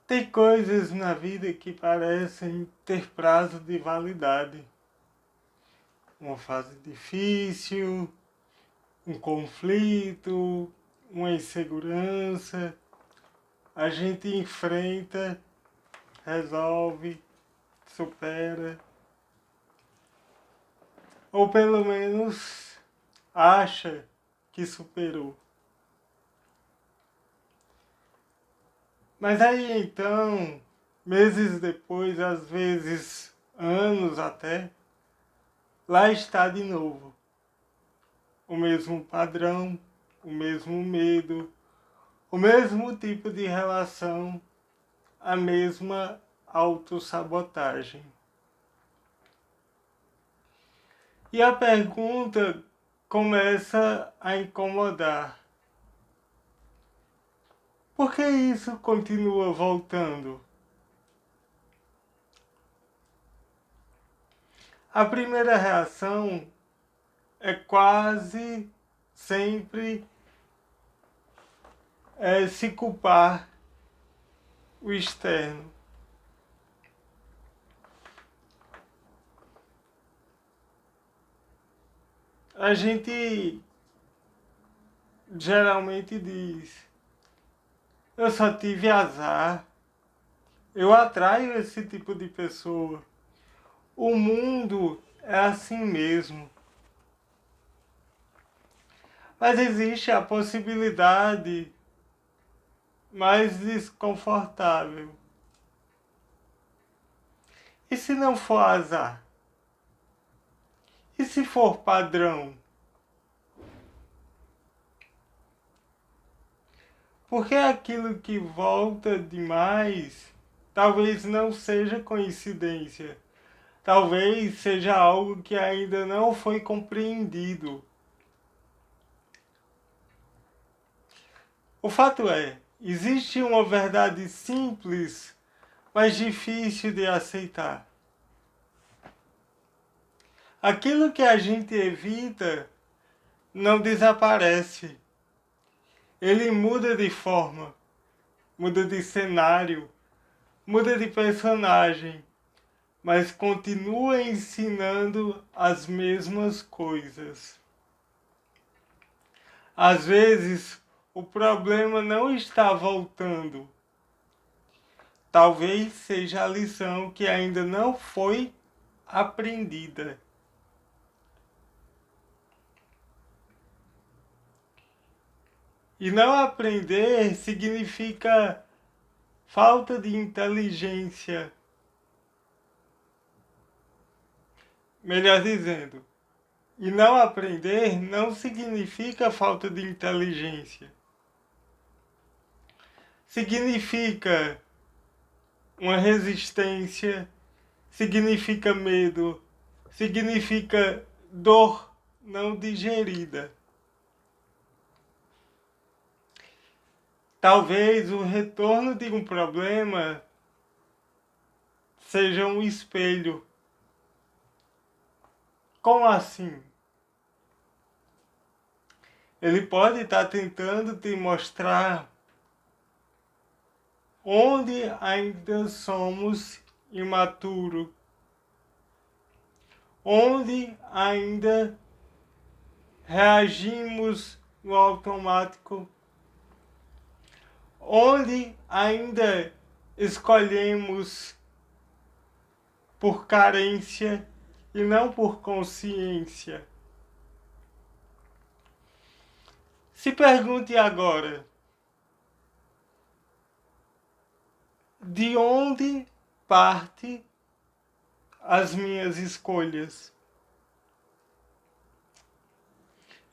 Tem coisas na vida que parecem ter prazo de validade. Uma fase difícil, um conflito, uma insegurança. A gente enfrenta, resolve, supera. Ou pelo menos acha que superou. Mas aí então, meses depois, às vezes anos até, lá está de novo. O mesmo padrão, o mesmo medo, o mesmo tipo de relação, a mesma autossabotagem. E a pergunta começa a incomodar. Por que isso continua voltando? A primeira reação é quase sempre se culpar o externo. A gente geralmente diz: eu só tive azar, eu atraio esse tipo de pessoa, o mundo é assim mesmo. Mas existe a possibilidade mais desconfortável. E se não for azar? E se for padrão? Porque aquilo que volta demais talvez não seja coincidência. Talvez seja algo que ainda não foi compreendido. O fato é, existe uma verdade simples, mas difícil de aceitar. Aquilo que a gente evita não desaparece. Ele muda de forma, muda de cenário, muda de personagem, mas continua ensinando as mesmas coisas. Às vezes, o problema não está voltando. Talvez seja a lição que ainda não foi aprendida. E não aprender significa falta de inteligência. Melhor dizendo, e não aprender não significa falta de inteligência. Significa uma resistência, significa medo, significa dor não digerida. Talvez o retorno de um problema seja um espelho. Como assim? Ele pode estar tentando te mostrar onde ainda somos imaturos, onde ainda reagimos no automático, onde ainda escolhemos por carência e não por consciência. Se pergunte agora, de onde parte as minhas escolhas?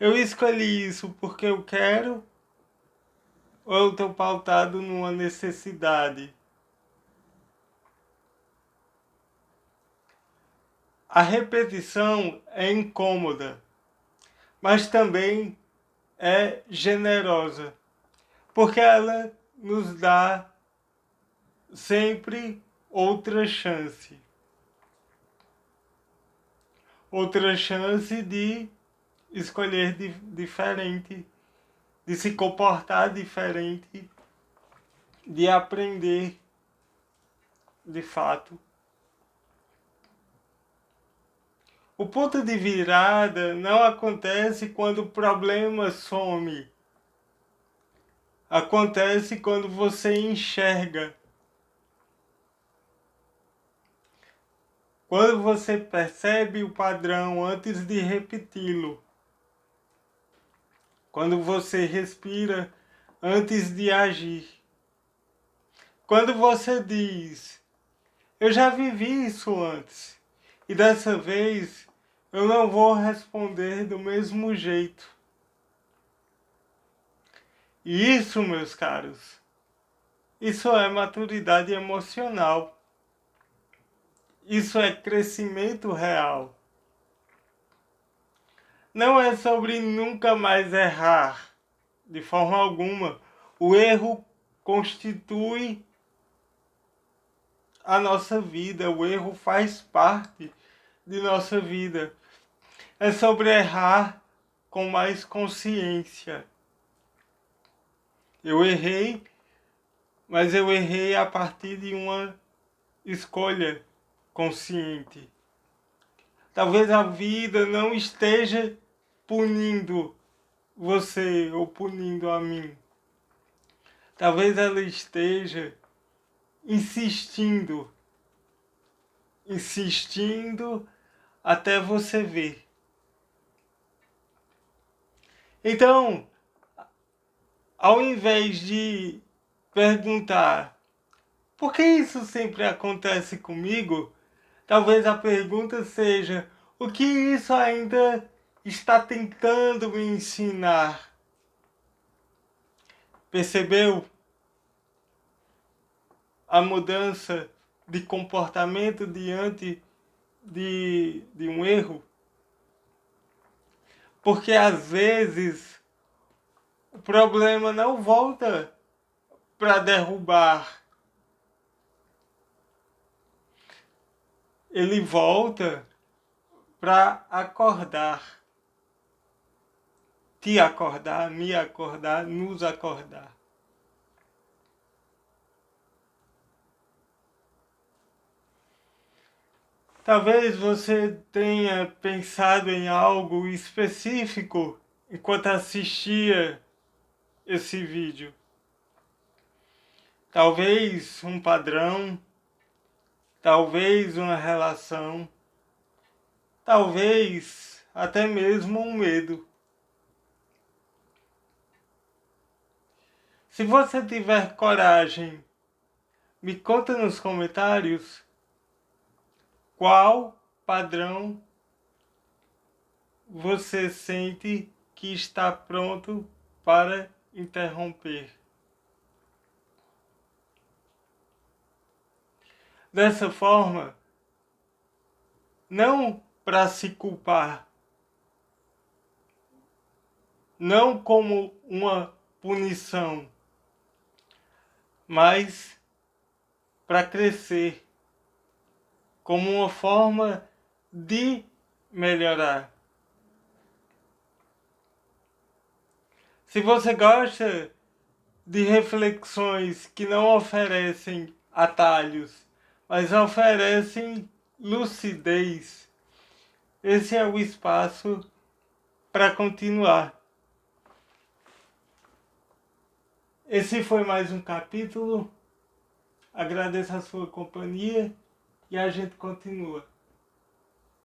Eu escolhi isso porque eu quero ou eu estou pautado numa necessidade? A repetição é incômoda, mas também é generosa, porque ela nos dá sempre outra chance. Outra chance de escolher diferente, de se comportar diferente, de aprender de fato. O ponto de virada não acontece quando o problema some. Acontece quando você enxerga. Quando você percebe o padrão antes de repeti-lo. Quando você respira antes de agir. Quando você diz, eu já vivi isso antes, e dessa vez eu não vou responder do mesmo jeito. E isso, meus caros, isso é maturidade emocional. Isso é crescimento real. Não é sobre nunca mais errar, de forma alguma. O erro constitui a nossa vida, o erro faz parte de nossa vida. É sobre errar com mais consciência. Eu errei, mas eu errei a partir de uma escolha consciente. Talvez a vida não esteja punindo você ou punindo a mim. Talvez ela esteja insistindo, insistindo até você ver. Então, ao invés de perguntar por que isso sempre acontece comigo, talvez a pergunta seja o que isso ainda está tentando me ensinar. Percebeu a mudança de comportamento diante de um erro? Porque às vezes o problema não volta para derrubar. Ele volta para acordar. Te acordar, me acordar, nos acordar. Talvez você tenha pensado em algo específico enquanto assistia esse vídeo. Talvez um padrão, talvez uma relação, talvez até mesmo um medo. Se você tiver coragem, me conta nos comentários qual padrão você sente que está pronto para interromper. Dessa forma, não para se culpar, não como uma punição, mas para crescer, como uma forma de melhorar. Se você gosta de reflexões que não oferecem atalhos, mas oferecem lucidez, esse é o espaço para continuar. Esse foi mais um capítulo. Agradeço a sua companhia e a gente continua.